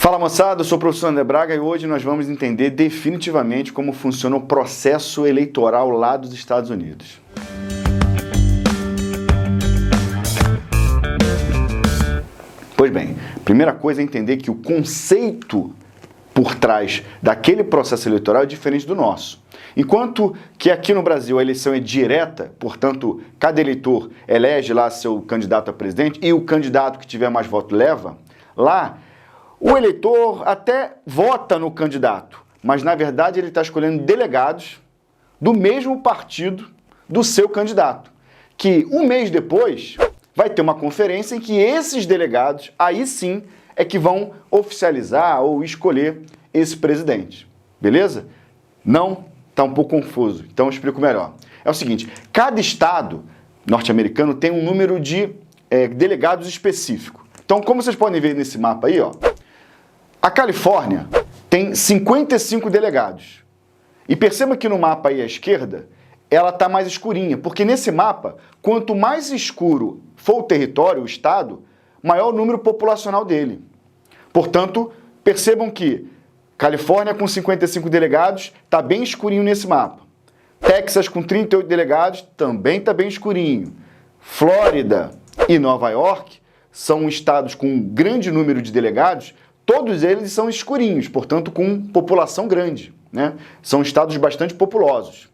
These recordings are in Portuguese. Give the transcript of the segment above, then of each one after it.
Fala moçada, eu sou o professor André Braga e hoje nós vamos entender definitivamente como funciona o processo eleitoral lá dos Estados Unidos. Pois bem, primeira coisa é entender que o conceito por trás daquele processo eleitoral é diferente do nosso. Enquanto que aqui no Brasil a eleição é direta, portanto, cada eleitor elege lá seu candidato a presidente e o candidato que tiver mais voto leva, lá o eleitor até vota no candidato, mas na verdade ele está escolhendo delegados do mesmo partido do seu candidato, que um mês depois vai ter uma conferência em que esses delegados, aí sim, é que vão oficializar ou escolher esse presidente. Beleza? Não? Está um pouco confuso, então eu explico melhor. É o seguinte, cada estado norte-americano tem um número de delegados específico. Então, como vocês podem ver nesse mapa aí, ó, a Califórnia tem 55 delegados. E perceba que no mapa aí à esquerda, ela está mais escurinha, porque nesse mapa, quanto mais escuro for o território, o estado, maior o número populacional dele. Portanto, percebam que Califórnia com 55 delegados está bem escurinho nesse mapa. Texas com 38 delegados também está bem escurinho. Flórida e Nova York são estados com um grande número de delegados, todos eles são escurinhos, portanto com população grande, né? São estados bastante populosos.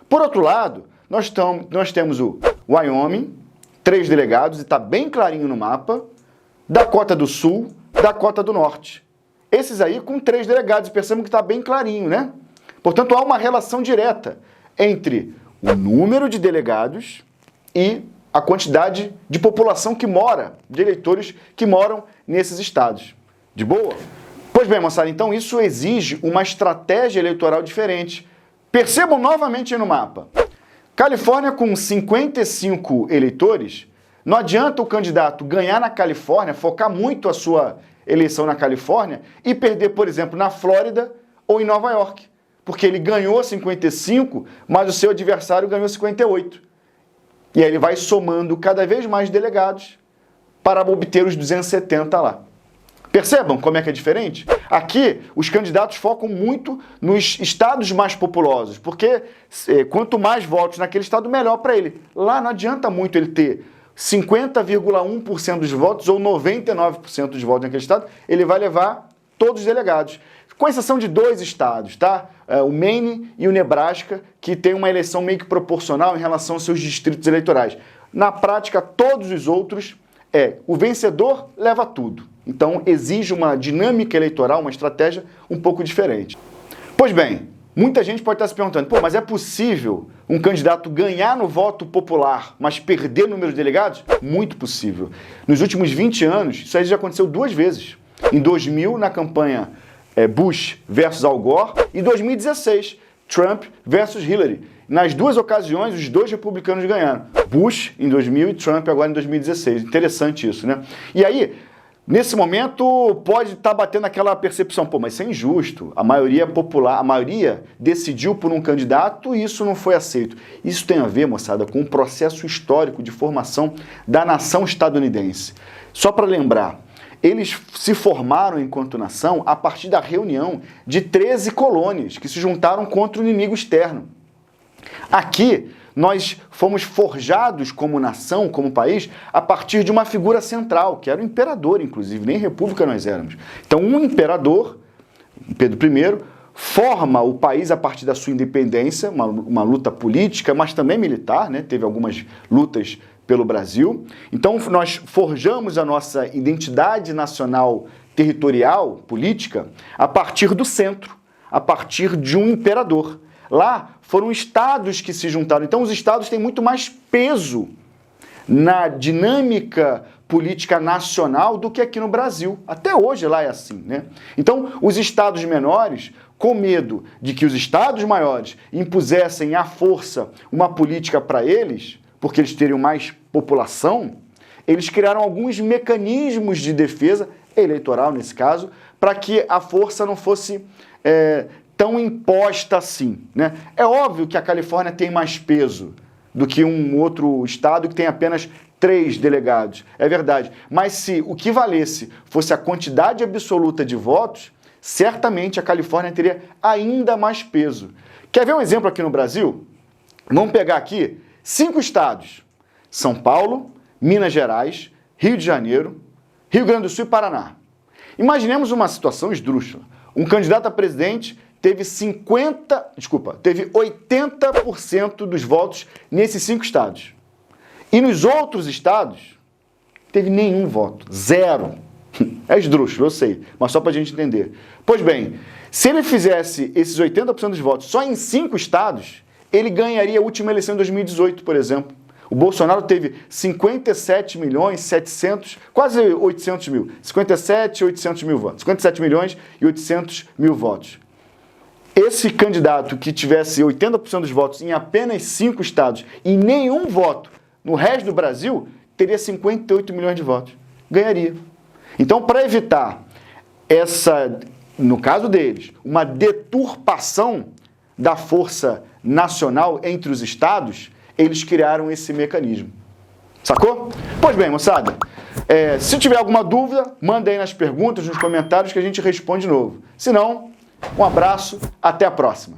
Por outro lado, nós temos o Wyoming, 3 delegados, e está bem clarinho no mapa, Dakota do Sul, Dakota do Norte. Esses aí com 3 delegados, percebam que está bem clarinho, né? Portanto, há uma relação direta entre o número de delegados e a quantidade de população que mora, de eleitores que moram nesses estados. De boa? Pois bem, moçada, então isso exige uma estratégia eleitoral diferente. Percebam novamente aí no mapa. Califórnia com 55 eleitores, não adianta o candidato ganhar na Califórnia, focar muito a sua eleição na Califórnia e perder, por exemplo, na Flórida ou em Nova York. Porque ele ganhou 55, mas o seu adversário ganhou 58. E aí ele vai somando cada vez mais delegados para obter os 270 lá. Percebam como é que é diferente? Aqui, os candidatos focam muito nos estados mais populosos, porque quanto mais votos naquele estado, melhor para ele. Lá não adianta muito ele ter 50,1% dos votos ou 99% dos votos naquele estado, ele vai levar todos os delegados. Com exceção de 2 estados, tá? O Maine e o Nebraska, que tem uma eleição meio que proporcional em relação aos seus distritos eleitorais. Na prática, todos os outros, o vencedor leva tudo. Então, exige uma dinâmica eleitoral, uma estratégia um pouco diferente. Pois bem, muita gente pode estar se perguntando, mas é possível um candidato ganhar no voto popular, mas perder o número de delegados? Muito possível. Nos últimos 20 anos, isso aí já aconteceu 2 vezes. Em 2000, na campanha Bush versus Al Gore, e 2016, Trump versus Hillary. Nas 2 ocasiões, os 2 republicanos ganharam. Bush em 2000 e Trump agora em 2016. Interessante isso, né? E aí, nesse momento, pode estar batendo aquela percepção, mas isso é injusto. A maioria popular, a maioria decidiu por um candidato e isso não foi aceito. Isso tem a ver, moçada, com o processo histórico de formação da nação estadunidense. Só para lembrar, eles se formaram enquanto nação a partir da reunião de 13 colônias que se juntaram contra o inimigo externo. Aqui, nós fomos forjados como nação, como país, a partir de uma figura central, que era o imperador, inclusive, nem república nós éramos. Então, um imperador, Pedro I, forma o país a partir da sua independência, uma luta política, mas também militar, né? Teve algumas lutas pelo Brasil. Então, nós forjamos a nossa identidade nacional territorial, política, a partir do centro, a partir de um imperador. Lá foram estados que se juntaram. Então, os estados têm muito mais peso na dinâmica política nacional do que aqui no Brasil. Até hoje lá é assim, né? Então, os estados menores, com medo de que os estados maiores impusessem à força uma política para eles, porque eles teriam mais população, eles criaram alguns mecanismos de defesa, eleitoral nesse caso, para que a força não fosse tão imposta assim, né? É óbvio que a Califórnia tem mais peso do que um outro estado que tem apenas 3 delegados, é verdade. Mas se o que valesse fosse a quantidade absoluta de votos, certamente a Califórnia teria ainda mais peso. Quer ver um exemplo aqui no Brasil? Vamos pegar aqui 5 estados: São Paulo, Minas Gerais, Rio de Janeiro, Rio Grande do Sul e Paraná. Imaginemos uma situação esdrúxula. Um candidato a presidente teve 80% dos votos nesses 5 estados. E nos outros estados, teve nenhum voto, 0. É esdrúxulo, eu sei, mas só para a gente entender. Pois bem, se ele fizesse esses 80% dos votos só em 5 estados, ele ganharia a última eleição em 2018, por exemplo. O Bolsonaro teve 57 milhões 700, quase 800 mil, 57 mil votos, 57 milhões e 800 mil votos. Esse candidato que tivesse 80% dos votos em apenas 5 estados e nenhum voto no resto do Brasil, teria 58 milhões de votos. Ganharia. Então, para evitar essa, no caso deles, uma deturpação da força nacional entre os estados, eles criaram esse mecanismo. Sacou? Pois bem, moçada, se tiver alguma dúvida, manda aí nas perguntas, nos comentários que a gente responde de novo. Se não, um abraço, até a próxima.